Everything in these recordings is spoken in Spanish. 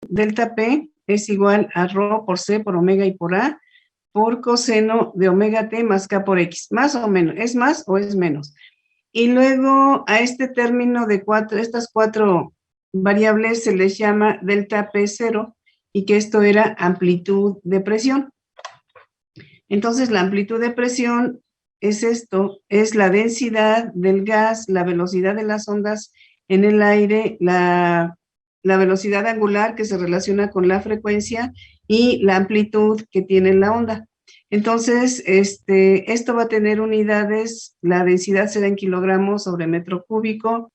delta P es igual a rho por C por omega y por A por coseno de omega T más K por X, más o menos, ¿es más o es menos? Y luego a este término de estas cuatro variables se les llama delta P0 y que esto era amplitud de presión. Entonces la amplitud de presión es esto, es la densidad del gas, la velocidad de las ondas en el aire, la velocidad angular que se relaciona con la frecuencia y la amplitud que tiene la onda. Entonces, esto va a tener unidades, la densidad será en kilogramos sobre metro cúbico,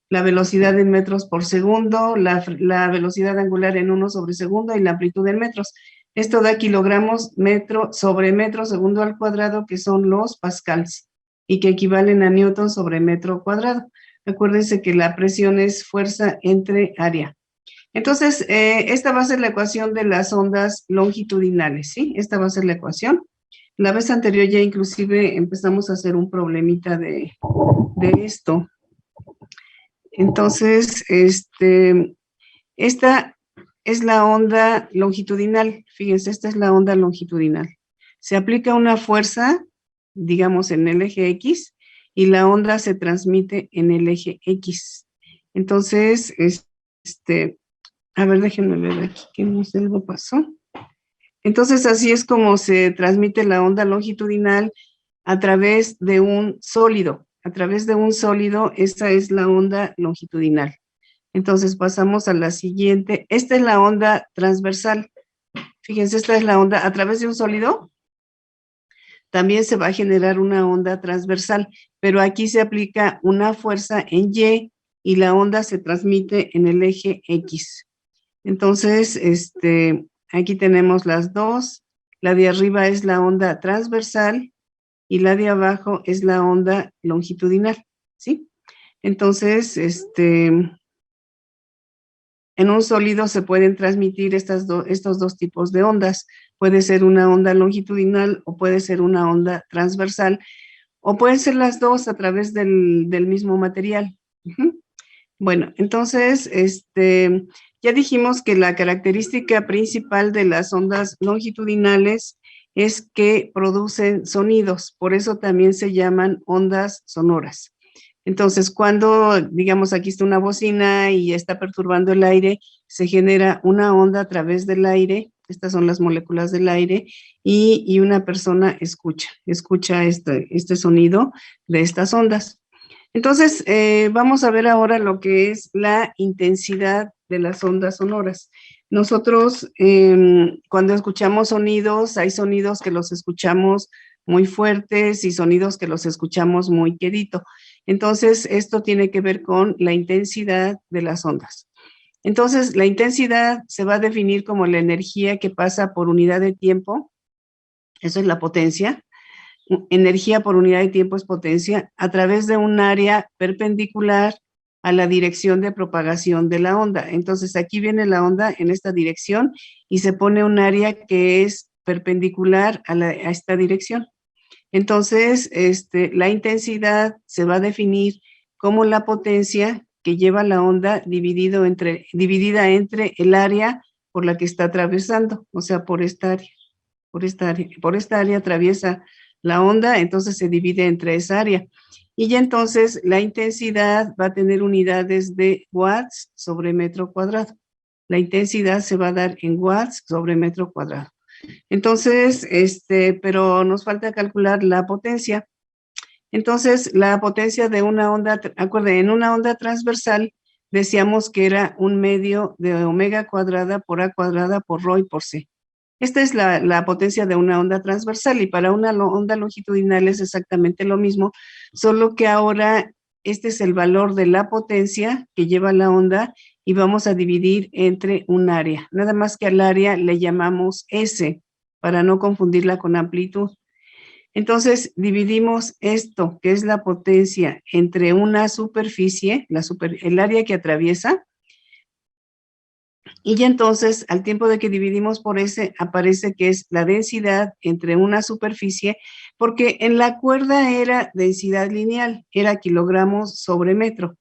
la velocidad en metros por segundo, la velocidad angular en 1 sobre segundo y la amplitud en metros. Esto da kilogramos metro sobre metro segundo al cuadrado, que son los pascals, y que equivalen a newton sobre metro cuadrado. Acuérdense que la presión es fuerza entre área. Entonces, esta va a ser la ecuación de las ondas longitudinales, ¿sí? Esta va a ser la ecuación. La vez anterior ya inclusive empezamos a hacer un problemita de esto. Entonces, esta es la onda longitudinal. Fíjense, esta es la onda longitudinal. Se aplica una fuerza, digamos, en el eje X, y la onda se transmite en el eje X. Entonces, a ver, déjenme ver aquí, que no sé, algo pasó. Entonces, así es como se transmite la onda longitudinal a través de un sólido. A través de un sólido, esta es la onda longitudinal. Entonces, pasamos a la siguiente. Esta es la onda transversal. Fíjense, esta es la onda a través de un sólido. También se va a generar una onda transversal, pero aquí se aplica una fuerza en Y y la onda se transmite en el eje X. Entonces, aquí tenemos las dos. La de arriba es la onda transversal y la de abajo es la onda longitudinal, ¿sí? Entonces, en un sólido se pueden transmitir estos dos tipos de ondas. Puede ser una onda longitudinal o puede ser una onda transversal, o pueden ser las dos a través del mismo material. Bueno, entonces, ya dijimos que la característica principal de las ondas longitudinales es que producen sonidos, por eso también se llaman ondas sonoras. Entonces, cuando, digamos, aquí está una bocina y está perturbando el aire, se genera una onda a través del aire, estas son las moléculas del aire, y una persona escucha este sonido de estas ondas. Entonces, vamos a ver ahora lo que es la intensidad de las ondas sonoras. Nosotros, cuando escuchamos sonidos, hay sonidos que los escuchamos muy fuertes y sonidos que los escuchamos muy quedito. Entonces, esto tiene que ver con la intensidad de las ondas. Entonces, la intensidad se va a definir como la energía que pasa por unidad de tiempo, eso es la potencia. Energía por unidad de tiempo es potencia, a través de un área perpendicular a la dirección de propagación de la onda. Entonces, aquí viene la onda en esta dirección y se pone un área que es perpendicular a esta dirección. Entonces, la intensidad se va a definir como la potencia que lleva la onda dividida entre el área por la que está atravesando, o sea, por esta área. Por esta área atraviesa la onda, entonces se divide entre esa área. Y ya entonces la intensidad va a tener unidades de watts sobre metro cuadrado. La intensidad se va a dar en watts sobre metro cuadrado. Entonces, pero nos falta calcular la potencia. Entonces, la potencia de una onda, acuérdense, en una onda transversal decíamos que era un medio de omega cuadrada por A cuadrada por rho y por C. Esta es la potencia de una onda transversal y para una onda longitudinal es exactamente lo mismo, solo que ahora este es el valor de la potencia que lleva la onda y vamos a dividir entre un área. Nada más que al área le llamamos S para no confundirla con amplitud. Entonces dividimos esto, que es la potencia, entre una superficie, el área que atraviesa, y ya entonces, al tiempo de que dividimos por S, aparece que es la densidad entre una superficie, porque en la cuerda era densidad lineal, era kilogramos sobre metro,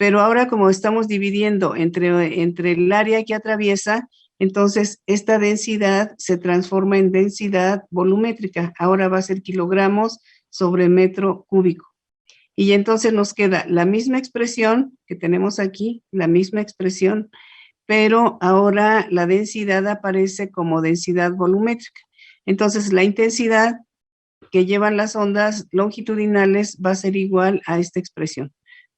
pero ahora como estamos dividiendo entre el área que atraviesa, entonces esta densidad se transforma en densidad volumétrica. Ahora va a ser kilogramos sobre metro cúbico. Y entonces nos queda la misma expresión que tenemos aquí, la misma expresión, pero ahora la densidad aparece como densidad volumétrica. Entonces la intensidad que llevan las ondas longitudinales va a ser igual a esta expresión.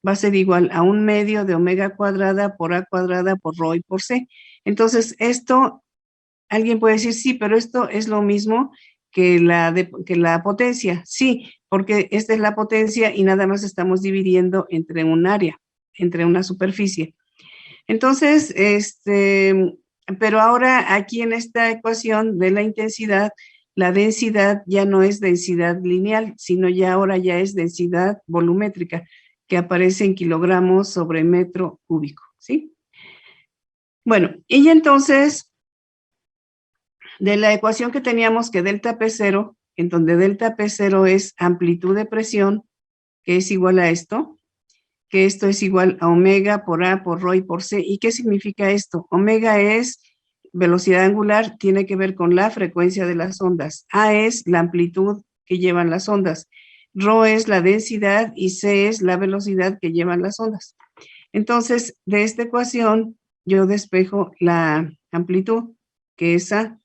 Va a ser igual a 1/2 de omega cuadrada por a cuadrada por rho y por c. Entonces esto, alguien puede decir, sí, pero esto es lo mismo que la potencia. Sí, porque esta es la potencia y nada más estamos dividiendo entre un área, entre una superficie. Entonces, pero ahora aquí en esta ecuación de la intensidad, la densidad ya no es densidad lineal, sino ya ahora ya es densidad volumétrica, que aparece en kilogramos sobre metro cúbico, ¿sí? Bueno, y entonces, de la ecuación que teníamos que delta P0, en donde delta P0 es amplitud de presión, que es igual a esto, que esto es igual a omega por A, por rho y por C. ¿Y qué significa esto? Omega es velocidad angular, tiene que ver con la frecuencia de las ondas. A es la amplitud que llevan las ondas. Rho es la densidad y C es la velocidad que llevan las ondas. Entonces, de esta ecuación, yo despejo la amplitud, que es A,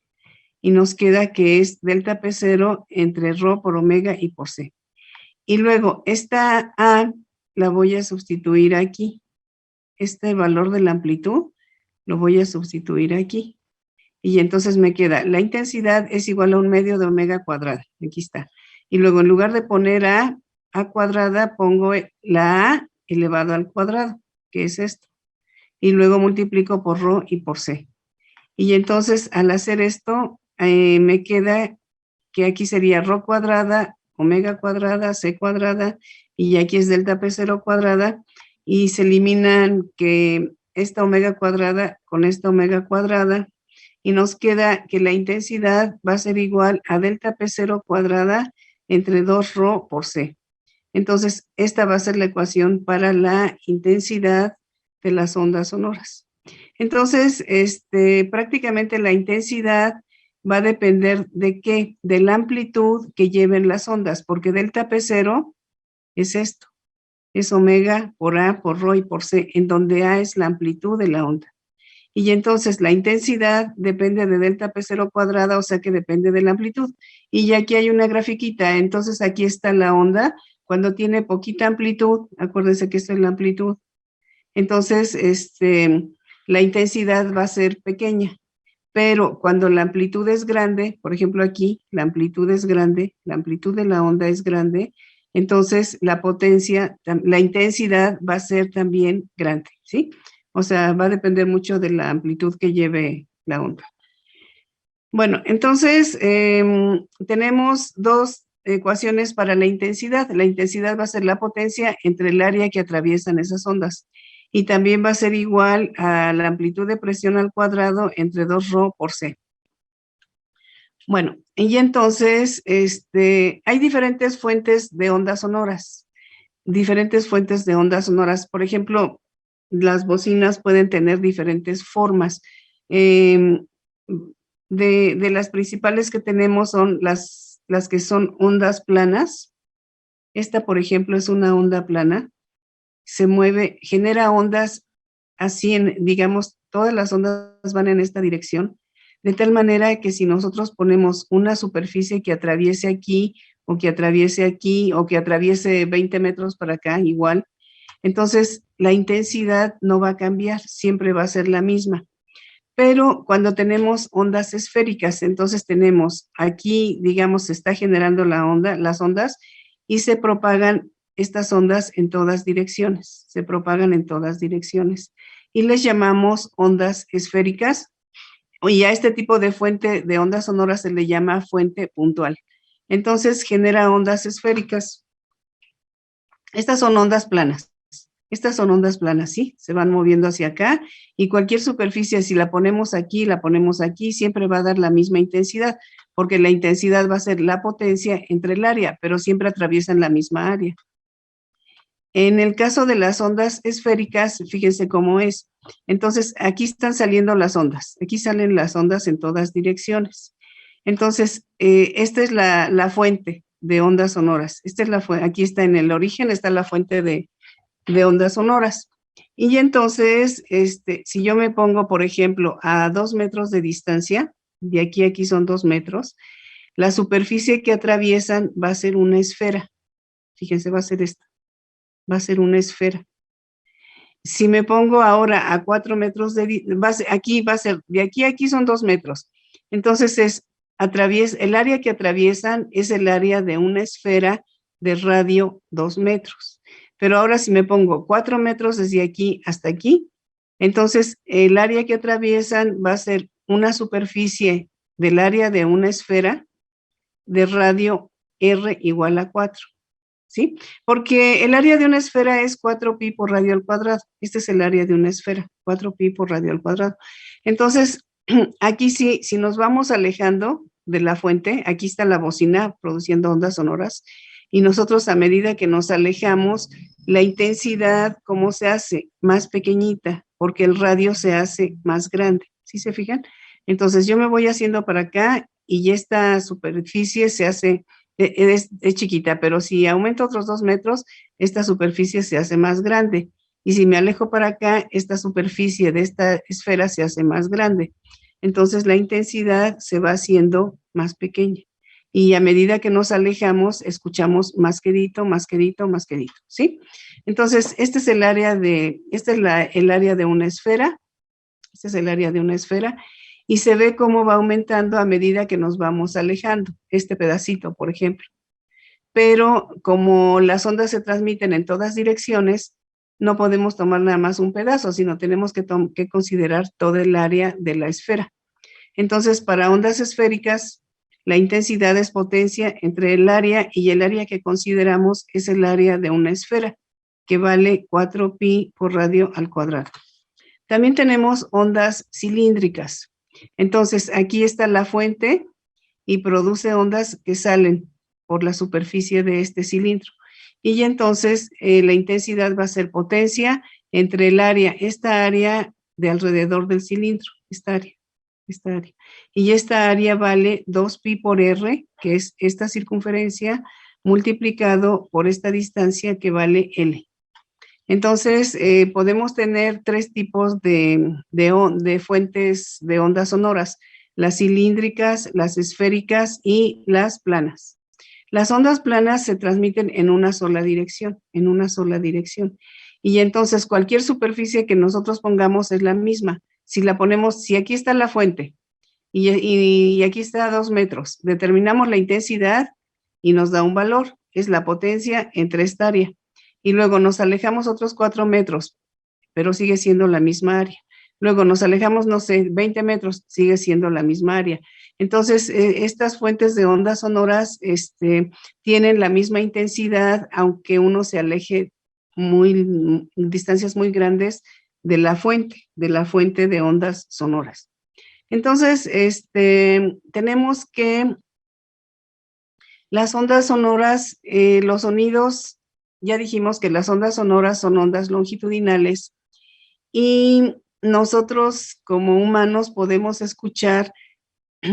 y nos queda que es delta P0 entre rho por omega y por C. Y luego, esta A la voy a sustituir aquí. Este valor de la amplitud lo voy a sustituir aquí. Y entonces me queda, la intensidad es igual a 1/2 de omega cuadrada. Aquí está. Y luego en lugar de poner a cuadrada, pongo la a elevado al cuadrado, que es esto. Y luego multiplico por rho y por c. Y entonces al hacer esto, me queda que aquí sería rho cuadrada, omega cuadrada, c cuadrada, y aquí es delta P0 cuadrada, y se eliminan que esta omega cuadrada con esta omega cuadrada, y nos queda que la intensidad va a ser igual a delta P0 cuadrada entre 2 rho por c. Entonces, esta va a ser la ecuación para la intensidad de las ondas sonoras. Entonces, prácticamente la intensidad va a depender de qué, de la amplitud que lleven las ondas, porque delta P0 es esto, es omega por A, por rho y por C, en donde A es la amplitud de la onda. Y entonces la intensidad depende de delta P0 cuadrada, o sea que depende de la amplitud. Y ya aquí hay una grafiquita, entonces aquí está la onda, cuando tiene poquita amplitud, acuérdense que esto es la amplitud, entonces la intensidad va a ser pequeña. Pero cuando la amplitud es grande, por ejemplo aquí, la amplitud es grande, la amplitud de la onda es grande, entonces la potencia, la intensidad va a ser también grande, ¿sí? O sea, va a depender mucho de la amplitud que lleve la onda. Bueno, entonces tenemos dos ecuaciones para la intensidad. La intensidad va a ser la potencia entre el área que atraviesan esas ondas. Y también va a ser igual a la amplitud de presión al cuadrado entre 2 rho por c. Bueno, y entonces hay diferentes fuentes de ondas sonoras. Diferentes fuentes de ondas sonoras. Por ejemplo, las bocinas pueden tener diferentes formas. De las principales que tenemos son las que son ondas planas. Esta, por ejemplo, es una onda plana. Se mueve, genera ondas así, digamos, todas las ondas van en esta dirección, de tal manera que si nosotros ponemos una superficie que atraviese aquí, o que atraviese aquí, o que atraviese 20 metros para acá, igual, entonces la intensidad no va a cambiar, siempre va a ser la misma. Pero cuando tenemos ondas esféricas, entonces tenemos aquí, digamos, se está generando la onda, las ondas, y se propagan estas ondas en todas direcciones, se propagan en todas direcciones. Y les llamamos ondas esféricas, y a este tipo de fuente de ondas sonoras se le llama fuente puntual. Entonces genera ondas esféricas. Estas son ondas planas. Estas son ondas planas, ¿sí? Se van moviendo hacia acá y cualquier superficie, si la ponemos aquí, siempre va a dar la misma intensidad, porque la intensidad va a ser la potencia entre el área, pero siempre atraviesan la misma área. En el caso de las ondas esféricas, fíjense cómo es. Entonces, aquí están saliendo las ondas. Aquí salen las ondas en todas direcciones. Entonces, esta es la fuente de ondas sonoras. Esta es la aquí está en el origen, está la fuente de ondas sonoras. Y entonces, si yo me pongo, por ejemplo, a 2 metros de distancia, de aquí a aquí son 2 metros, la superficie que atraviesan va a ser una esfera. Fíjense, va a ser esta. Va a ser una esfera. Si me pongo ahora a 4 metros aquí va a ser, de aquí a aquí son 2 metros. Entonces el área que atraviesan es el área de una esfera de radio 2 metros. Pero ahora si me pongo 4 metros desde aquí hasta aquí, entonces el área que atraviesan va a ser una superficie del área de una esfera de radio R igual a 4. ¿Sí? Porque el área de una esfera es 4pi por radio al cuadrado. Este es el área de una esfera, 4pi por radio al cuadrado. Entonces, aquí sí, si nos vamos alejando de la fuente, aquí está la bocina produciendo ondas sonoras, y nosotros a medida que nos alejamos, la intensidad, ¿cómo se hace? Más pequeñita, porque el radio se hace más grande. ¿Sí se fijan? Entonces, yo me voy haciendo para acá y esta superficie se hace es chiquita, pero si aumento otros 2 metros, esta superficie se hace más grande. Y si me alejo para acá, esta superficie de esta esfera se hace más grande. Entonces la intensidad se va haciendo más pequeña. Y a medida que nos alejamos, escuchamos más quedito, más quedito, más quedito, ¿sí? Entonces, este es el área de, el área de una esfera. Este es el área de una esfera. Y se ve cómo va aumentando a medida que nos vamos alejando, este pedacito, por ejemplo. Pero como las ondas se transmiten en todas direcciones, no podemos tomar nada más un pedazo, sino tenemos que considerar todo el área de la esfera. Entonces, para ondas esféricas, la intensidad es potencia entre el área y el área que consideramos es el área de una esfera, que vale 4pi por radio al cuadrado. También tenemos ondas cilíndricas. Entonces, aquí está la fuente y produce ondas que salen por la superficie de este cilindro. Y entonces la intensidad va a ser potencia entre el área, esta área de alrededor del cilindro, esta área. Y esta área vale 2pi por r, que es esta circunferencia, multiplicado por esta distancia que vale L. Entonces, podemos tener 3 tipos de fuentes de ondas sonoras: las cilíndricas, las esféricas y las planas. Las ondas planas se transmiten en una sola dirección, Y entonces, cualquier superficie que nosotros pongamos es la misma. Si la ponemos, si aquí está la fuente y aquí está a 2 metros, determinamos la intensidad y nos da un valor, es la potencia entre esta área. Y luego nos alejamos otros 4 metros, pero sigue siendo la misma área. Luego nos alejamos, no sé, 20 metros, sigue siendo la misma área. Entonces, estas fuentes de ondas sonoras tienen la misma intensidad, aunque uno se aleje distancias muy grandes de la fuente de ondas sonoras. Entonces, tenemos que las ondas sonoras, los sonidos, ya dijimos que las ondas sonoras son ondas longitudinales y nosotros como humanos podemos escuchar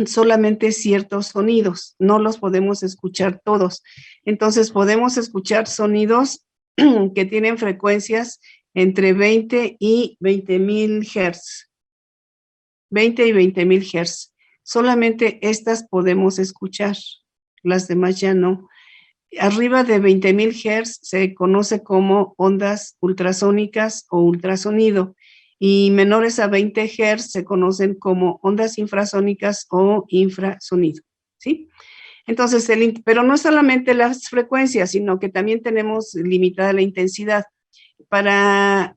solamente ciertos sonidos, no los podemos escuchar todos. Entonces podemos escuchar sonidos que tienen frecuencias entre 20 y 20,000 Hz. 20 y 20,000 Hz. Solamente estas podemos escuchar, las demás ya no. Arriba de 20,000 Hz se conoce como ondas ultrasónicas o ultrasonido, y menores a 20 Hz se conocen como ondas infrasónicas o infrasonido, ¿sí? Entonces, pero no solamente las frecuencias, sino que también tenemos limitada la intensidad. Para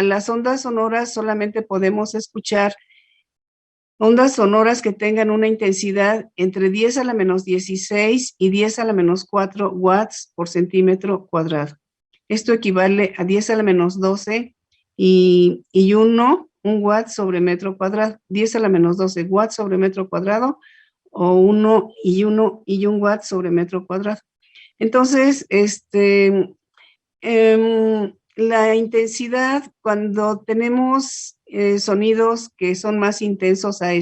las ondas sonoras solamente podemos escuchar ondas sonoras que tengan una intensidad entre 10 a la menos 16 y 10 a la menos 4 watts por centímetro cuadrado. Esto equivale a 10 a la menos 12 y 1 watt sobre metro cuadrado. 10 a la menos 12 watts sobre metro cuadrado o 1 y 1 watt sobre metro cuadrado. Entonces, la intensidad, cuando tenemos sonidos que son más intensos a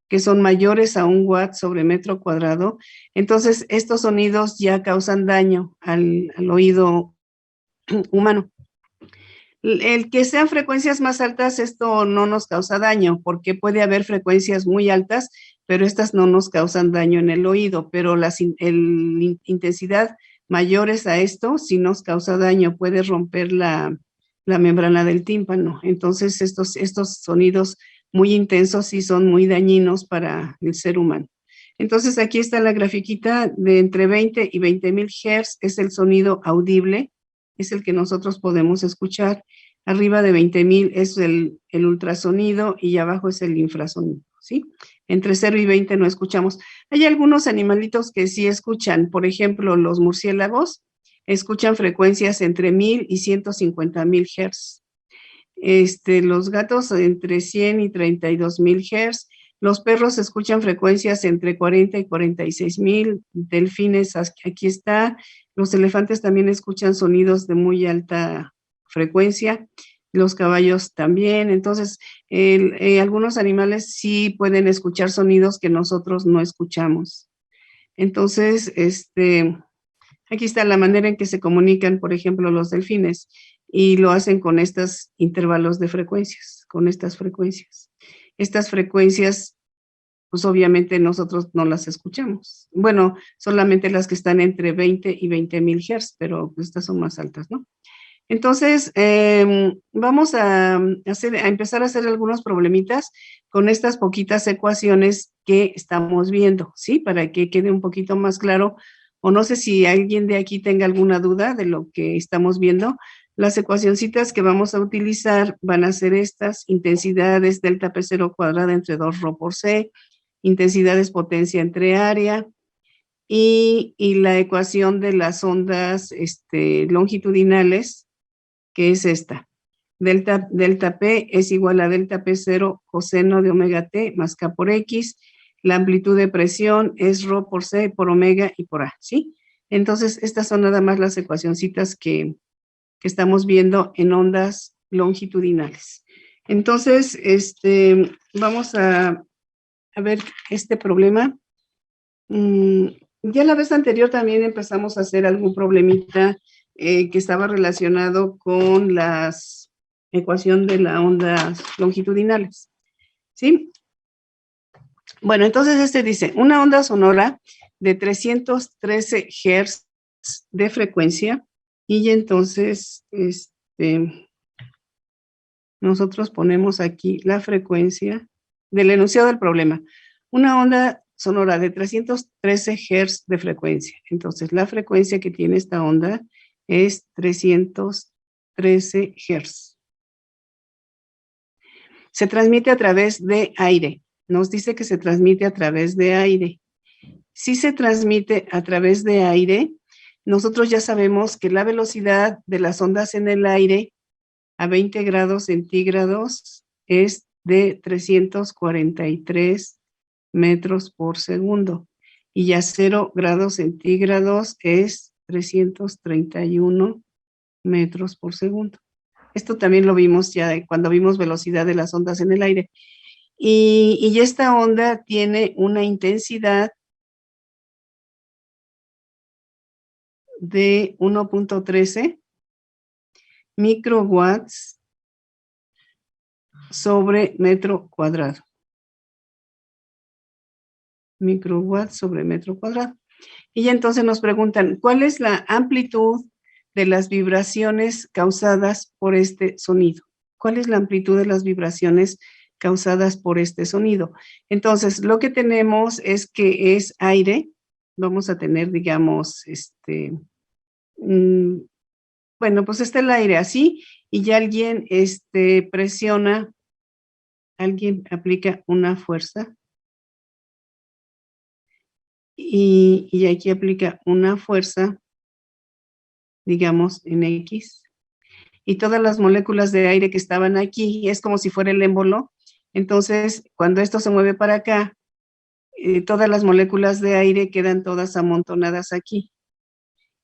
que son mayores a 1 watt sobre metro cuadrado, entonces estos sonidos ya causan daño al oído humano. El que sean frecuencias más altas, esto no nos causa daño, porque puede haber frecuencias muy altas, pero estas no nos causan daño en el oído, pero la intensidad mayores a esto sí nos causa daño, puede romper la membrana del tímpano. Entonces, estos sonidos muy intensos sí son muy dañinos para el ser humano. Entonces, aquí está la grafiquita de entre 20 y 20,000 Hz, es el sonido audible, es el que nosotros podemos escuchar. Arriba de 20,000 es el ultrasonido y abajo es el infrasonido, ¿sí? Entre 0 y 20 no escuchamos. Hay algunos animalitos que sí escuchan, por ejemplo, los murciélagos escuchan frecuencias entre 1000 y 150,000 Hz. Los gatos entre 100 y 32,000 Hz. Los perros escuchan frecuencias entre 40 y 46,000. Delfines, aquí está. Los elefantes también escuchan sonidos de muy alta frecuencia. Los caballos también. Entonces, algunos animales sí pueden escuchar sonidos que nosotros no escuchamos. Entonces, aquí está la manera en que se comunican, por ejemplo, los delfines, y lo hacen con estos intervalos de frecuencias, con estas frecuencias. Estas frecuencias, pues obviamente nosotros no las escuchamos. Bueno, solamente las que están entre 20 y 20,000 Hz, pero estas son más altas, ¿no? Entonces, vamos a empezar a hacer algunos problemitas con estas poquitas ecuaciones que estamos viendo, ¿sí? Para que quede un poquito más claro, o no sé si alguien de aquí tenga alguna duda de lo que estamos viendo. Las ecuacioncitas que vamos a utilizar van a ser estas: intensidades delta P0 cuadrada entre 2ρ por C, intensidades potencia entre área, y la ecuación de las ondas longitudinales, que es esta. Delta P es igual a delta P0 coseno de omega T más K por X. La amplitud de presión es ρ por C por omega y por A, ¿sí? Entonces, estas son nada más las ecuacioncitas que estamos viendo en ondas longitudinales. Entonces, vamos a ver este problema. Ya la vez anterior también empezamos a hacer algún problemita que estaba relacionado con las ecuación de las ondas longitudinales, ¿sí? Bueno, entonces dice, una onda sonora de 313 Hz de frecuencia, y entonces nosotros ponemos aquí la frecuencia del enunciado del problema. Una onda sonora de 313 Hz de frecuencia. Entonces, la frecuencia que tiene esta onda es 313 Hz. Se transmite a través de aire. Nos dice que se transmite a través de aire. Si se transmite a través de aire, nosotros ya sabemos que la velocidad de las ondas en el aire a 20 grados centígrados es de 343 metros por segundo, y a 0 grados centígrados es 331 metros por segundo. Esto también lo vimos ya cuando vimos velocidad de las ondas en el aire. Y esta onda tiene una intensidad de 1.13 microwatts sobre metro cuadrado. Microwatts sobre metro cuadrado. Y entonces nos preguntan, ¿cuál es la amplitud de las vibraciones causadas por este sonido? ¿Cuál es la amplitud de las vibraciones causadas por este sonido? Entonces, lo que tenemos es que es aire. Vamos a tener, digamos, bueno, pues está el aire así, y ya alguien presiona, alguien aplica una fuerza, y aquí aplica una fuerza, digamos, en X, y todas las moléculas de aire que estaban aquí, es como si fuera el émbolo. Entonces, cuando esto se mueve para acá, todas las moléculas de aire quedan todas amontonadas aquí.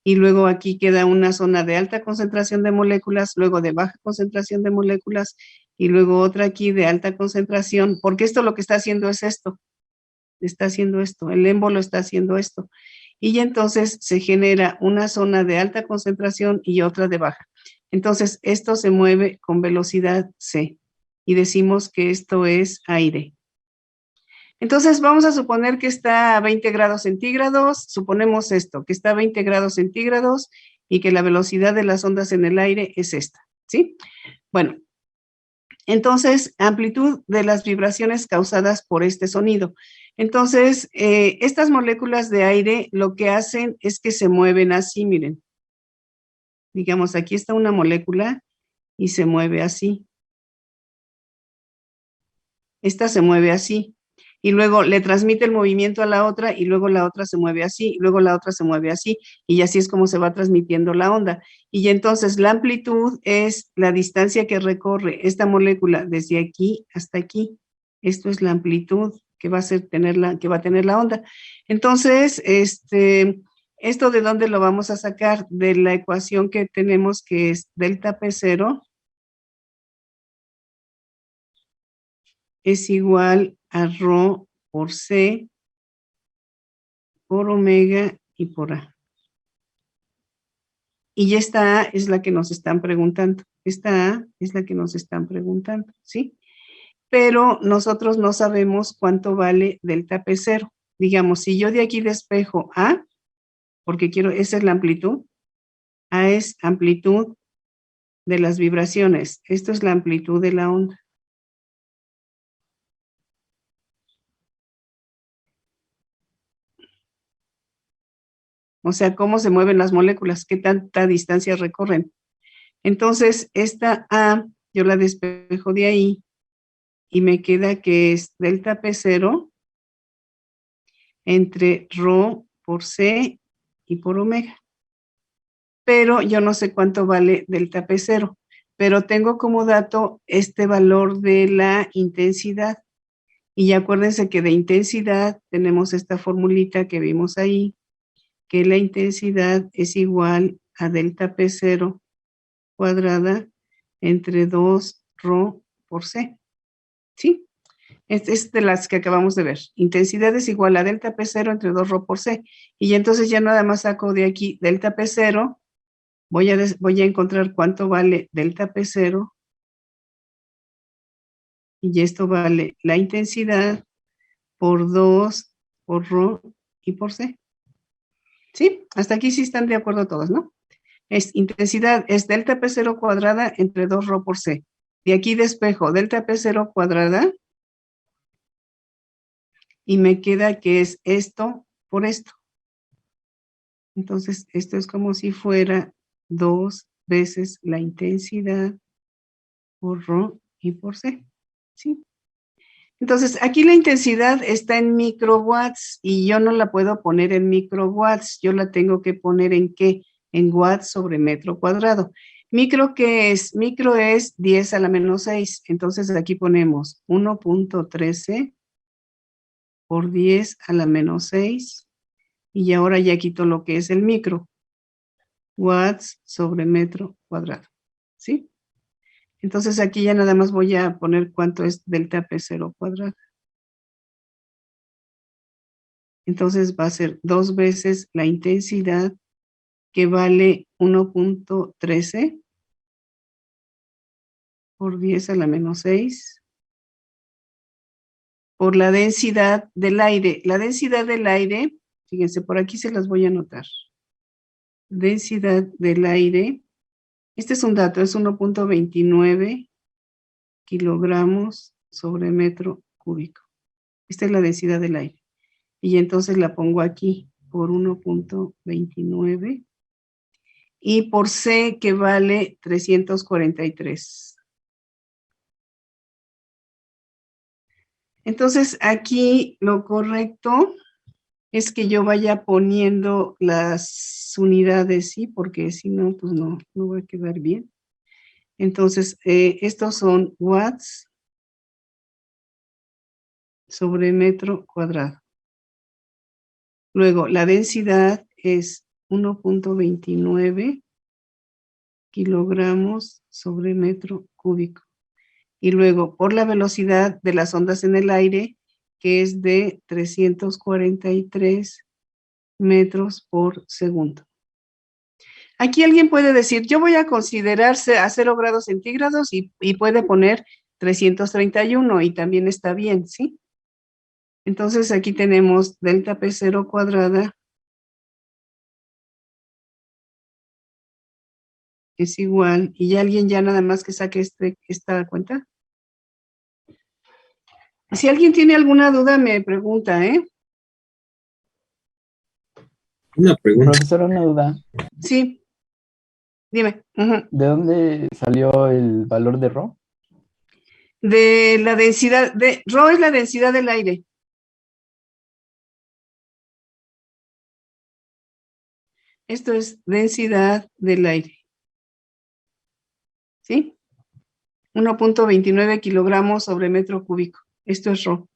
y luego aquí queda una zona de alta concentración de moléculas, luego de baja concentración de moléculas, y luego otra aquí de alta concentración, porque esto lo que está haciendo es esto, está haciendo esto, el émbolo está haciendo esto. Y entonces se genera una zona de alta concentración y otra de baja. Entonces esto se mueve con velocidad c y decimos que esto es aire. Entonces vamos a suponer que está a 20 grados centígrados, suponemos esto, que está a 20 grados centígrados y que la velocidad de las ondas en el aire es esta, ¿sí? Bueno, entonces amplitud de las vibraciones causadas por este sonido. Entonces, estas moléculas de aire lo que hacen es que se mueven así, miren. Digamos, aquí está una molécula y se mueve así. Esta se mueve así. Y luego le transmite el movimiento a la otra y luego la otra se mueve así, y luego la otra se mueve así, y así es como se va transmitiendo la onda. Y entonces la amplitud es la distancia que recorre esta molécula desde aquí hasta aquí. Esto es la amplitud que va a tener la onda. Entonces, ¿esto de dónde lo vamos a sacar? De la ecuación que tenemos que es delta P0 es igual a ρ por C por omega y por A. Y esta A es la que nos están preguntando. Esta A es la que nos están preguntando, ¿sí? Pero nosotros no sabemos cuánto vale delta P0. Digamos, si yo de aquí despejo A, porque quiero, esa es la amplitud, A es amplitud de las vibraciones. Esto es la amplitud de la onda. O sea, cómo se mueven las moléculas, qué tanta distancia recorren. Entonces, esta A, yo la despejo de ahí y me queda que es delta P0 entre ρ por C y por omega. Pero yo no sé cuánto vale delta P0, pero tengo como dato este valor de la intensidad. Y acuérdense que de intensidad tenemos esta formulita que vimos ahí, que la intensidad es igual a delta P0 cuadrada entre 2 ρ por C. ¿Sí? Es de las que acabamos de ver. Intensidad es igual a delta P0 entre 2 ρ por C. Y entonces ya nada más saco de aquí delta P0. Voy a encontrar cuánto vale delta P0. Y esto vale la intensidad por 2 por ρ y por C. ¿Sí? Hasta aquí sí están de acuerdo todos, ¿no? Intensidad es delta P0 cuadrada entre 2 ρ por C. De aquí despejo delta P0 cuadrada y me queda que es esto por esto. Entonces, esto es como si fuera 2 veces la intensidad por ρ y por C. ¿Sí? Entonces, aquí la intensidad está en microwatts y yo no la puedo poner en microwatts, yo la tengo que poner ¿en qué? En watts sobre metro cuadrado. ¿Micro qué es? Micro es 10 a la menos 6, entonces aquí ponemos 1.13 por 10 a la menos 6 y ahora ya quito lo que es el micro, watts sobre metro cuadrado, ¿sí? Entonces aquí ya nada más voy a poner cuánto es delta P0 cuadrado. Entonces va a ser 2 veces la intensidad, que vale 1.13 por 10 a la menos 6 por la densidad del aire. La densidad del aire, fíjense, por aquí se las voy a anotar. Densidad del aire, este es un dato, es 1.29 kilogramos sobre metro cúbico. Esta es la densidad del aire. Y entonces la pongo aquí por 1.29 y por C, que vale 343. Entonces aquí lo correcto es que yo vaya poniendo las unidades, ¿sí? Porque si no, pues no va a quedar bien. Entonces, estos son watts sobre metro cuadrado. Luego, la densidad es 1.29 kilogramos sobre metro cúbico. Y luego, por la velocidad de las ondas en el aire, que es de 343 metros por segundo. Aquí alguien puede decir, yo voy a considerarse a 0 grados centígrados y puede poner 331 y también está bien, ¿sí? Entonces aquí tenemos delta P0 cuadrada es igual, y alguien ya nada más que saque esta cuenta. Si alguien tiene alguna duda, me pregunta, ¿eh? Una pregunta. Profesora, una duda. Sí, dime. ¿De dónde salió el valor de Rho? De la densidad, Rho es la densidad del aire. Esto es densidad del aire. ¿Sí? 1.29 kilogramos sobre metro cúbico. Esto es Rho.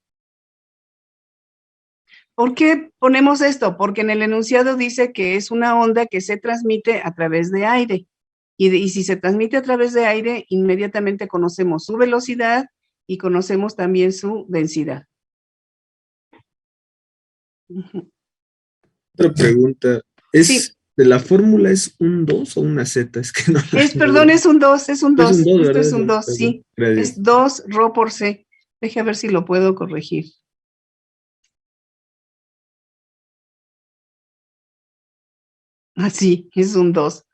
¿Por qué ponemos esto? Porque en el enunciado dice que es una onda que se transmite a través de aire. Y si se transmite a través de aire, inmediatamente conocemos su velocidad y conocemos también su densidad. Otra pregunta. Sí. ¿De la fórmula es un 2 o una Z? Es que no. Perdón, es un 2, es un 2. Es un 2, Esto ¿verdad? es un 2, sí. Gracias. Es 2 Rho por C. Deje ver si lo puedo corregir. Ah, sí, es un 2.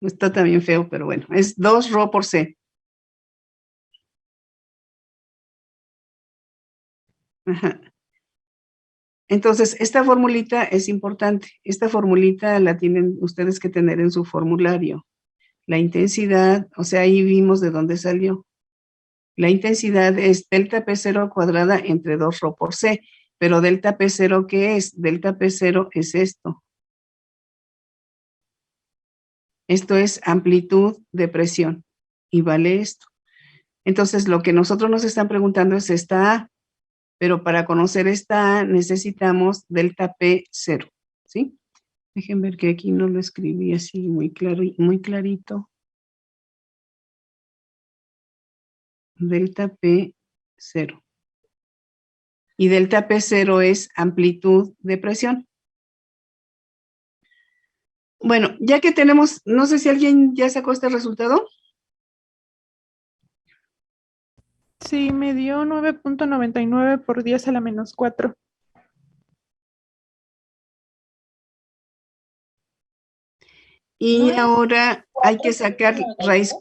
Está también feo, pero bueno. Es 2 Rho por C. Ajá. Entonces, esta formulita es importante. Esta formulita la tienen ustedes que tener en su formulario. La intensidad, o sea, ahí vimos de dónde salió. La intensidad es delta P0 cuadrada entre 2 Rho por C. Pero delta P0, ¿qué es? Delta P0 es esto. Esto es amplitud de presión. Y vale esto. Entonces, lo que nosotros nos están preguntando es esta A. Pero para conocer esta A necesitamos delta P0. ¿Sí? Dejen ver que aquí no lo escribí así muy claro, muy clarito. Delta P0. Y delta P0 es amplitud de presión. Bueno, ya que tenemos, no sé si alguien ya sacó este resultado. Sí, me dio 9.99 por 10 a la menos 4. Y ahora hay que sacar raíz.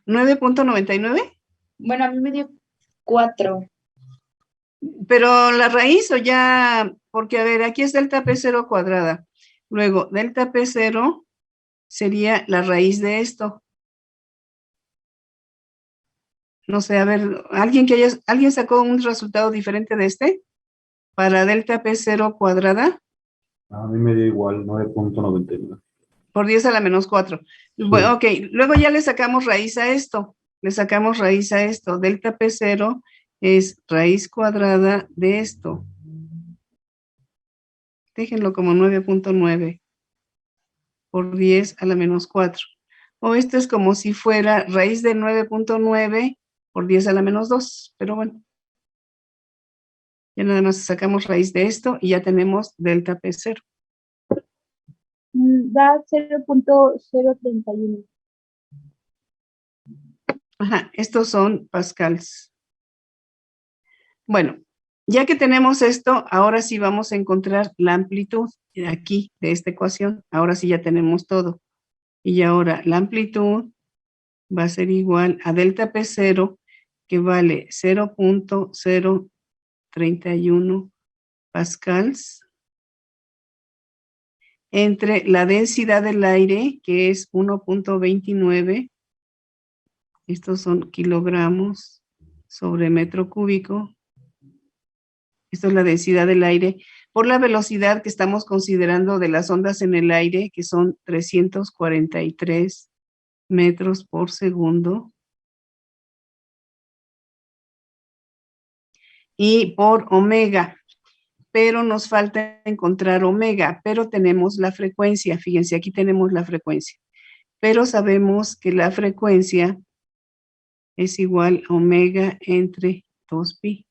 9.99. Bueno, a mí me dio 4. Pero la raíz o ya, porque a ver, aquí es delta P0 cuadrada. Luego, delta P0 sería la raíz de esto. No sé, a ver, ¿alguien sacó un resultado diferente de este? Para delta P0 cuadrada. A mí me dio igual, 9.99. Por 10 a la menos 4. Sí. Bueno, ok, luego ya le sacamos raíz a esto. Le sacamos raíz a esto. Delta P0 es raíz cuadrada de esto. Déjenlo como 9.9 por 10 a la menos 4. O esto es como si fuera raíz de 9.9 por 10 a la menos 2. Pero bueno. Ya nada más sacamos raíz de esto y ya tenemos delta P0. Da 0.031. Ajá, estos son pascals. Bueno, ya que tenemos esto, ahora sí vamos a encontrar la amplitud de aquí, de esta ecuación. Ahora sí ya tenemos todo. Y ahora la amplitud va a ser igual a delta P0, que vale 0.031 pascals, entre la densidad del aire, que es 1.29, estos son kilogramos sobre metro cúbico. Esto es la densidad del aire, por la velocidad que estamos considerando de las ondas en el aire, que son 343 metros por segundo. Y por omega. pero nos falta encontrar omega, pero tenemos la frecuencia. Fíjense, aquí tenemos la frecuencia. Pero sabemos que la frecuencia es igual a omega entre 2pi.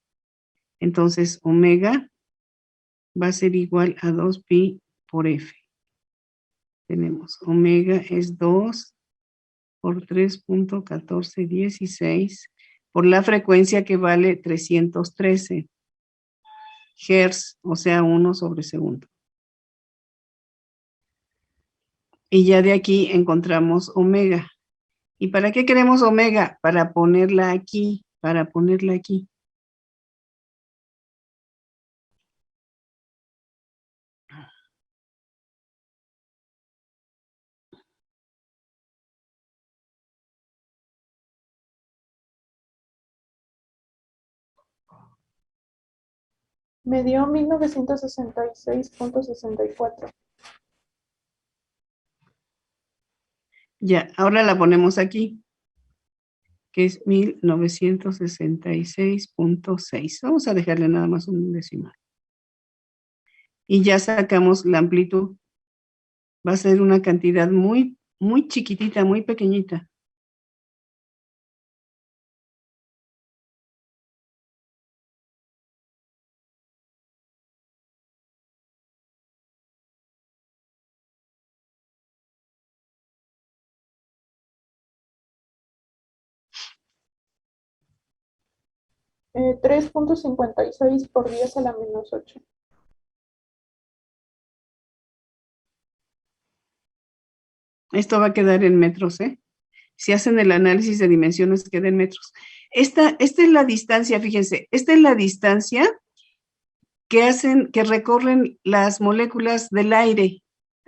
Entonces, omega va a ser igual a 2pi por f. Tenemos omega es 2 por 3.1416 por la frecuencia que vale 313 Hz, o sea, 1/segundo. Y ya de aquí encontramos omega. ¿Y para qué queremos omega? Para ponerla aquí, Me dio 1966.64. Ya, ahora la ponemos aquí, que es 1966.6. Vamos a dejarle nada más un decimal. Y ya sacamos la amplitud. Va a ser una cantidad muy, muy chiquitita, muy pequeñita. Eh, 3.56 por 10 a la menos 8. Esto va a quedar en metros, ¿eh? Si hacen el análisis de dimensiones, queda en metros. Esta es la distancia, fíjense, esta es la distancia que recorren las moléculas del aire.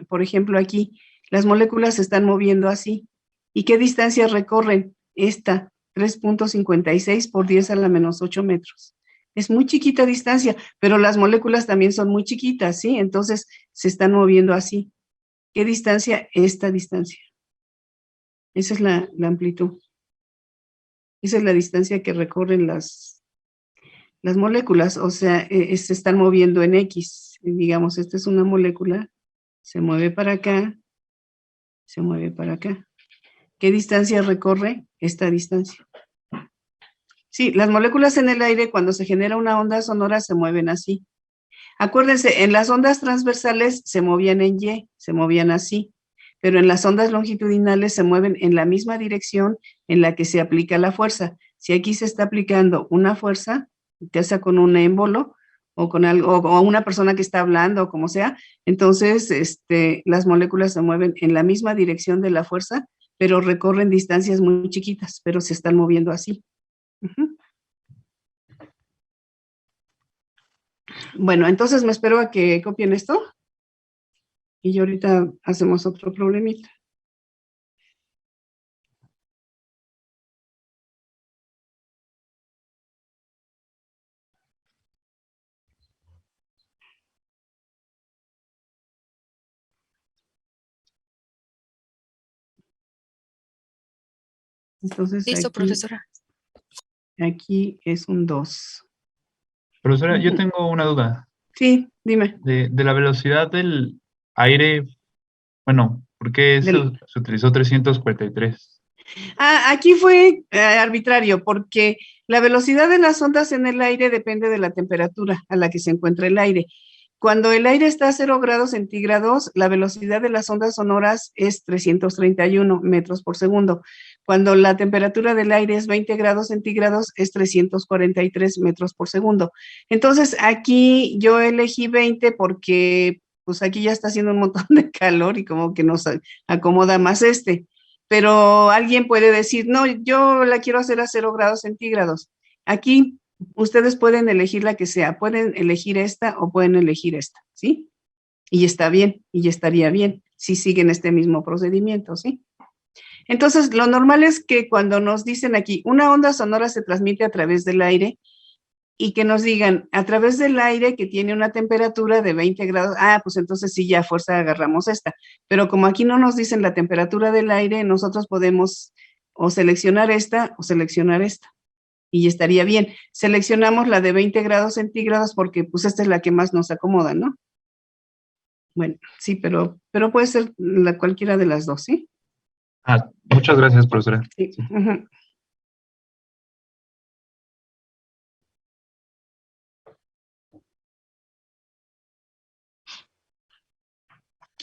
Por ejemplo, aquí, las moléculas se están moviendo así. ¿Y qué distancia recorren? Esta, 3.56 por 10 a la menos 8 metros. Es muy chiquita distancia, pero las moléculas también son muy chiquitas, ¿sí? Entonces, se están moviendo así. ¿Qué distancia? Esta distancia. Esa es la amplitud. Esa es la distancia que recorren las moléculas, o sea, se están moviendo en X. Digamos, esta es una molécula, se mueve para acá, se mueve para acá. ¿Qué distancia recorre? Esta distancia. Sí, las moléculas en el aire, cuando se genera una onda sonora, se mueven así. Acuérdense, en las ondas transversales se movían en Y, se movían así, pero en las ondas longitudinales se mueven en la misma dirección en la que se aplica la fuerza. Si aquí se está aplicando una fuerza, ya sea con un émbolo o con algo, o una persona que está hablando, o como sea, entonces las moléculas se mueven en la misma dirección de la fuerza, pero recorren distancias muy chiquitas, pero se están moviendo así. Bueno, entonces me espero a que copien esto y yo ahorita hacemos otro problemita. Entonces Listo, profesora. aquí es un 2. Profesora, yo tengo una duda. Sí, dime. De la velocidad del aire, bueno, ¿por qué se utilizó 343? Aquí fue arbitrario, porque la velocidad de las ondas en el aire depende de la temperatura a la que se encuentra el aire. Cuando el aire está a 0 grados centígrados, la velocidad de las ondas sonoras es 331 metros por segundo. Cuando la temperatura del aire es 20 grados centígrados, es 343 metros por segundo. Entonces, aquí yo elegí 20 porque pues aquí ya está haciendo un montón de calor y como que nos acomoda más Pero alguien puede decir, no, yo la quiero hacer a 0 grados centígrados. Aquí ustedes pueden elegir la que sea, pueden elegir esta o pueden elegir esta, ¿sí? Y está bien, y ya estaría bien, si siguen este mismo procedimiento, ¿sí? Entonces, lo normal es que cuando nos dicen aquí, una onda sonora se transmite a través del aire, y que nos digan, a través del aire que tiene una temperatura de 20 grados, pues entonces sí, ya a fuerza agarramos esta. Pero como aquí no nos dicen la temperatura del aire, nosotros podemos o seleccionar esta o seleccionar esta. y estaría bien. Seleccionamos la de 20 grados centígrados porque pues esta es la que más nos acomoda, ¿no? Bueno, sí, pero puede ser cualquiera de las dos, ¿sí? Muchas gracias, profesora. Sí. Sí. Ujú.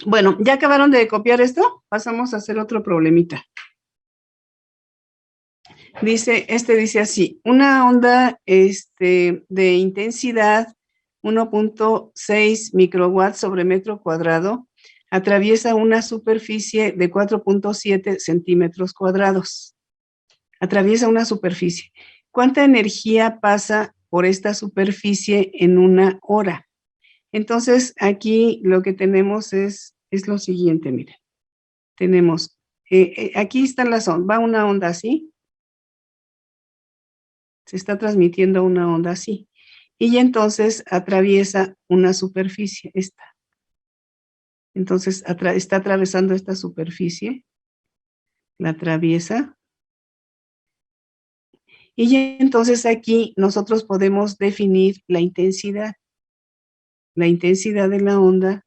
Bueno, ¿ya acabaron de copiar esto? Pasamos a hacer otro problemita. Dice así, una onda de intensidad 1.6 microwatts sobre metro cuadrado atraviesa una superficie de 4.7 centímetros cuadrados. Atraviesa una superficie. ¿Cuánta energía pasa por esta superficie en una hora? Entonces, aquí lo que tenemos es lo siguiente, miren. Tenemos, aquí están las ondas, va una onda así. Se está transmitiendo una onda así. Y entonces atraviesa una superficie, esta. Entonces está atravesando esta superficie, la atraviesa. Y entonces aquí nosotros podemos definir la intensidad. La intensidad de la onda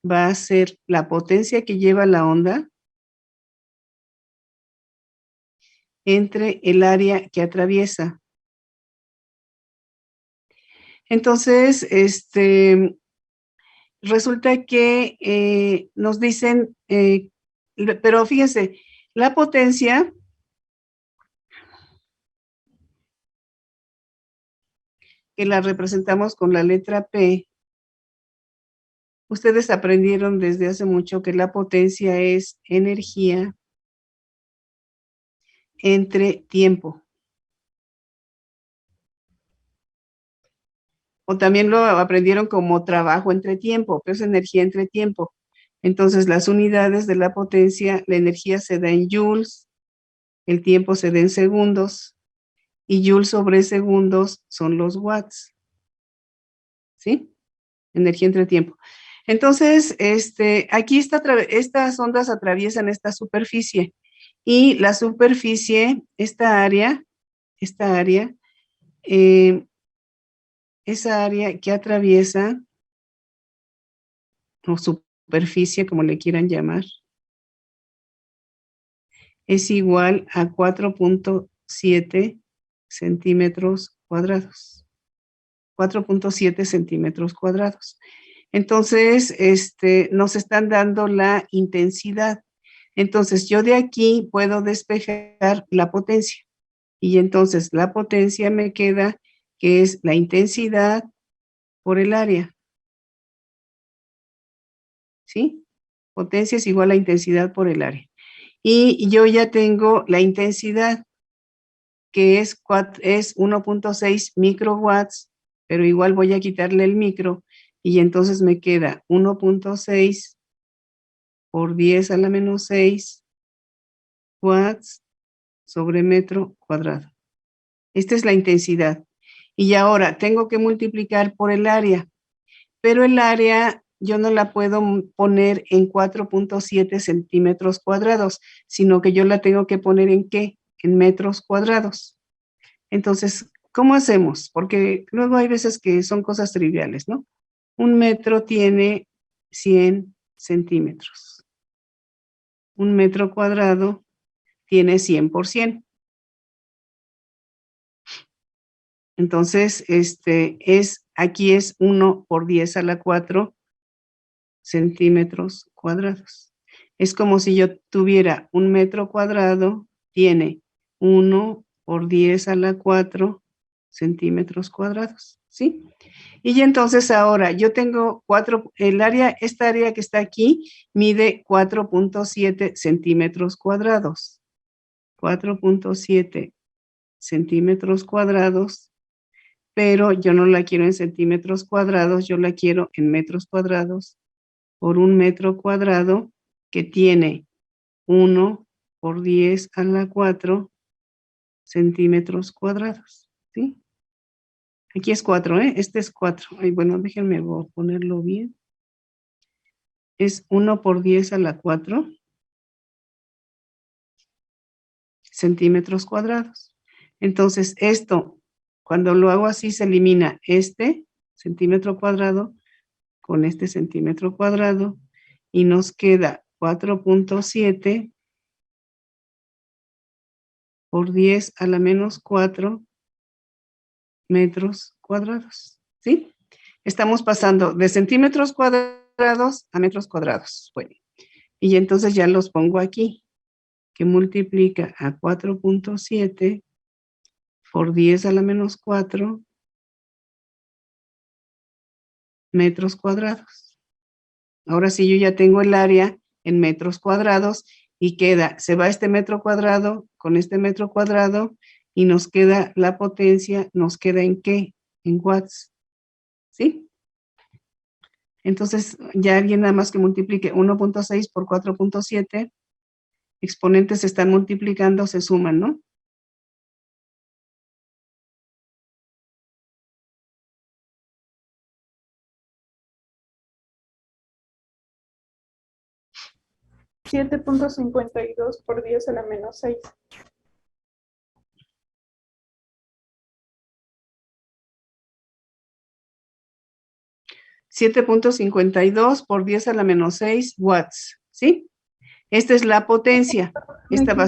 va a ser la potencia que lleva la onda entre el área que atraviesa. Entonces, resulta que nos dicen, pero fíjense, la potencia que la representamos con la letra P, ustedes aprendieron desde hace mucho que la potencia es energía entre tiempo. O también lo aprendieron como trabajo entre tiempo, pero es energía entre tiempo. Entonces, las unidades de la potencia, la energía se da en joules, el tiempo se da en segundos, y joules sobre segundos son los watts. ¿Sí? Energía entre tiempo. Entonces, aquí estas ondas atraviesan esta superficie, y la superficie, esa área que atraviesa, o superficie, como le quieran llamar, es igual a 4.7 centímetros cuadrados. 4.7 centímetros cuadrados. Entonces, nos están dando la intensidad. Entonces, yo de aquí puedo despejar la potencia. Y entonces, la potencia me queda que es la intensidad por el área. ¿Sí? Potencia es igual a intensidad por el área. Y yo ya tengo la intensidad, que es 1.6 microwatts, pero igual voy a quitarle el micro, y entonces me queda 1.6 por 10 a la menos 6 watts sobre metro cuadrado. Esta es la intensidad. Y ahora tengo que multiplicar por el área, pero el área yo no la puedo poner en 4.7 centímetros cuadrados, sino que yo la tengo que poner ¿en qué? En metros cuadrados. Entonces, ¿cómo hacemos? Porque luego hay veces que son cosas triviales, ¿no? Un metro tiene 100 centímetros. Un metro cuadrado tiene 100 por 100. Entonces, aquí es 1 por 10 a la 4 centímetros cuadrados. Es como si yo tuviera un metro cuadrado, tiene 1 por 10 a la 4 centímetros cuadrados, ¿sí? Y entonces ahora yo tengo esta área que está aquí mide 4.7 centímetros cuadrados. 4.7 centímetros cuadrados, pero yo no la quiero en centímetros cuadrados, yo la quiero en metros cuadrados por un metro cuadrado que tiene 1 por 10 a la 4 centímetros cuadrados, ¿sí? Aquí es 4, ¿eh? Este es 4. Ay, bueno, déjenme ponerlo bien. Es 1 por 10 a la 4 centímetros cuadrados. Entonces, esto, cuando lo hago así, se elimina este centímetro cuadrado con este centímetro cuadrado y nos queda 4.7 por 10 a la menos 4 metros cuadrados, ¿sí? Estamos pasando de centímetros cuadrados a metros cuadrados. Bueno, y entonces ya los pongo aquí, que multiplica a 4.7 por 10 a la menos 4 metros cuadrados. Ahora sí, yo ya tengo el área en metros cuadrados y queda, se va este metro cuadrado con este metro cuadrado y nos queda la potencia, ¿nos queda en qué? En watts, ¿sí? Entonces, ya alguien nada más que multiplique 1.6 por 4.7, exponentes se están multiplicando, se suman, ¿no? $7.52 por 10 a la menos 6. $7.52 por 10 a la menos 6 watts, ¿sí? Esta es la potencia. Esta va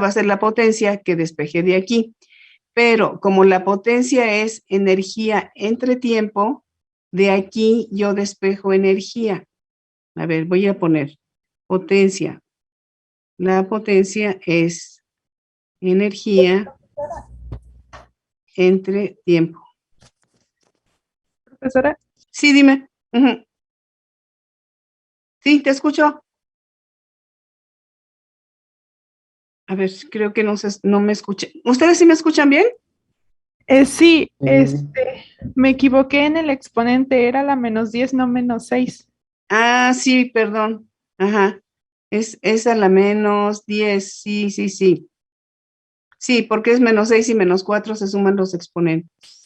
a ser la potencia que despejé de aquí. Pero como la potencia es energía entre tiempo, de aquí yo despejo energía. A ver, voy a poner potencia. La potencia es energía entre tiempo. Profesora, Sí, dime. Ujú. Sí, te escucho. A ver, creo que no me escuché. ¿Ustedes sí me escuchan bien? sí, Sí. me equivoqué en el exponente, era la menos 10, no menos 6. Ah, sí, perdón. Ajá. Es a la menos 10. Sí, sí, sí. Sí, porque es menos 6 y menos 4 se suman los exponentes.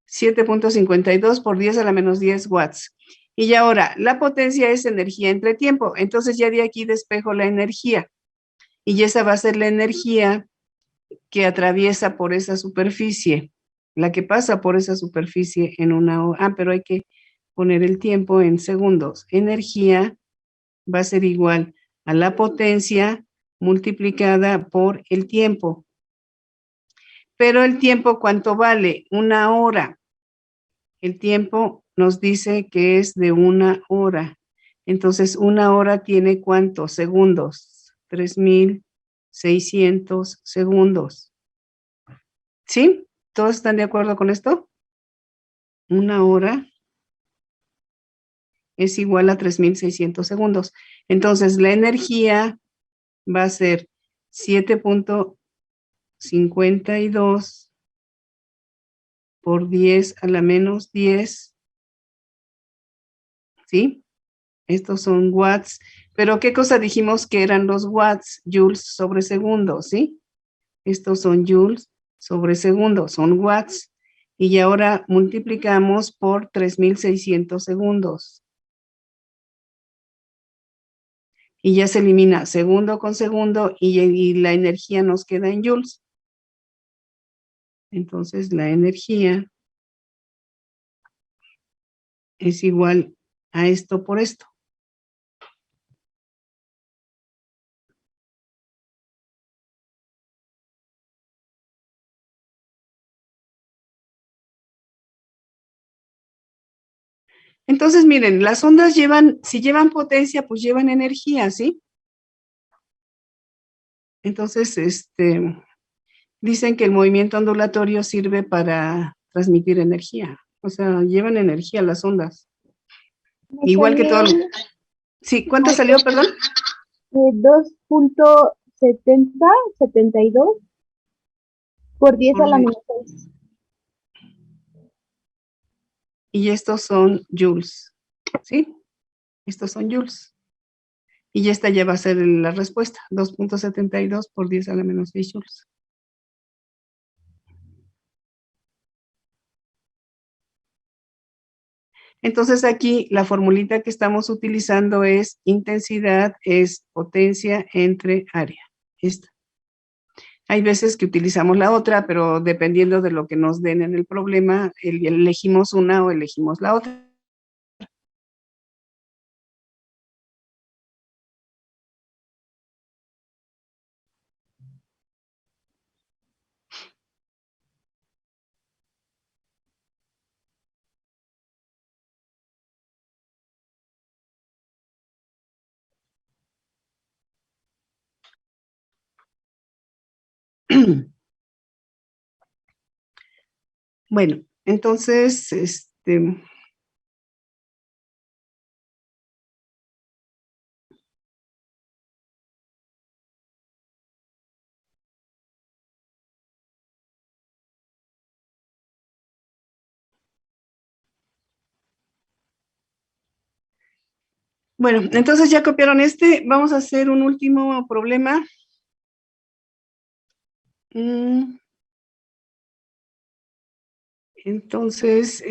7.52 por 10 a la menos 10 watts. Y ahora, la potencia es energía entre tiempo. Entonces ya de aquí despejo la energía. Y esa va a ser la energía que atraviesa por esa superficie. La que pasa por esa superficie en una hora. Ah, pero hay que poner el tiempo en segundos. Energía va a ser igual a la potencia multiplicada por el tiempo. Pero el tiempo, ¿cuánto vale? Una hora. El tiempo nos dice que es de una hora. Entonces, una hora tiene ¿cuántos segundos? 3.600 segundos. ¿Sí? ¿Todos están de acuerdo con esto? Una hora es igual a 3.600 segundos. Entonces, la energía va a ser 7.52 por 10 a la menos 10, ¿sí? Estos son watts, pero ¿qué cosa dijimos que eran los watts? Joules sobre segundo, ¿sí? Estos son joules sobre segundo, son watts. Y ahora multiplicamos por 3.600 segundos. Y ya se elimina segundo con segundo y la energía nos queda en joules. Entonces la energía es igual a esto por esto. Entonces, miren, las ondas si llevan potencia, pues llevan energía, ¿sí? Entonces, dicen que el movimiento ondulatorio sirve para transmitir energía. O sea, llevan energía las ondas. Me Igual que todo. salió Sí, ¿cuánto salió, perdón? 2.72 por 10 a la menos 6. Y estos son joules, ¿sí? Estos son joules. Y esta ya va a ser la respuesta, 2.72 por 10 a la menos 6 joules. Entonces aquí la formulita que estamos utilizando es intensidad es potencia entre área. esta. Hay veces que utilizamos la otra, pero dependiendo de lo que nos den en el problema, elegimos una o elegimos la otra. Bueno, entonces, bueno, entonces ya copiaron este. Vamos a hacer un último problema. Entonces,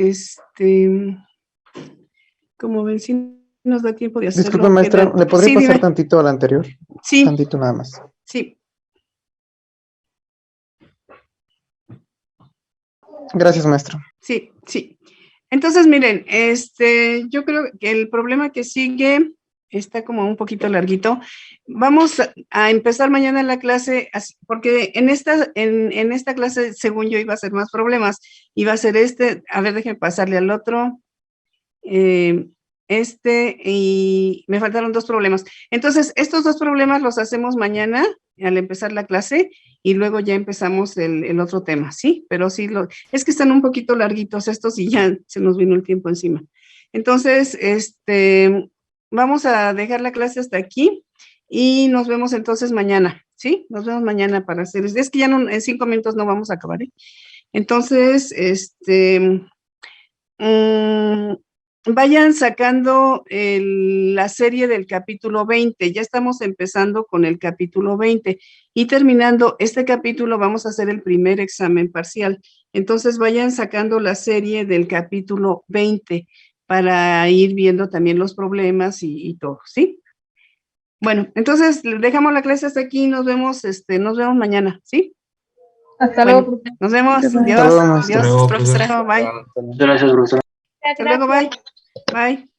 como ven, si nos da tiempo de hacerlo. Disculpe, maestra, ¿le podría Sí, pasar dime. tantito al anterior? Sí, Tantito nada más. sí. Gracias, maestra. Sí, sí. Entonces, miren, yo creo que el problema que sigue está como un poquito larguito. Vamos a empezar mañana la clase, porque en esta clase, según yo, iba a ser más problemas. Iba a ser a ver, déjenme pasarle al otro. Y me faltaron 2 problemas. Entonces, estos 2 problemas los hacemos mañana al empezar la clase y luego ya empezamos el otro tema, ¿sí? Pero sí, es que están un poquito larguitos estos y ya se nos vino el tiempo encima. Entonces, vamos a dejar la clase hasta aquí y nos vemos entonces mañana, ¿sí? Nos vemos mañana para hacer, es que ya en 5 minutos no vamos a acabar, ¿eh? Entonces, vayan sacando la serie del capítulo 20. Ya estamos empezando con el capítulo 20 y terminando este capítulo vamos a hacer el primer examen parcial. Entonces vayan sacando la serie del capítulo 20 para ir viendo también los problemas y todo, ¿sí? Bueno, entonces dejamos la clase hasta aquí y nos vemos mañana, ¿sí? Hasta Bueno, luego. nos vemos. Hasta Adiós. luego, maestra. Adiós, Hasta luego, profesora. Bye. Muchas gracias, profesora. Hasta luego, bye. Bye.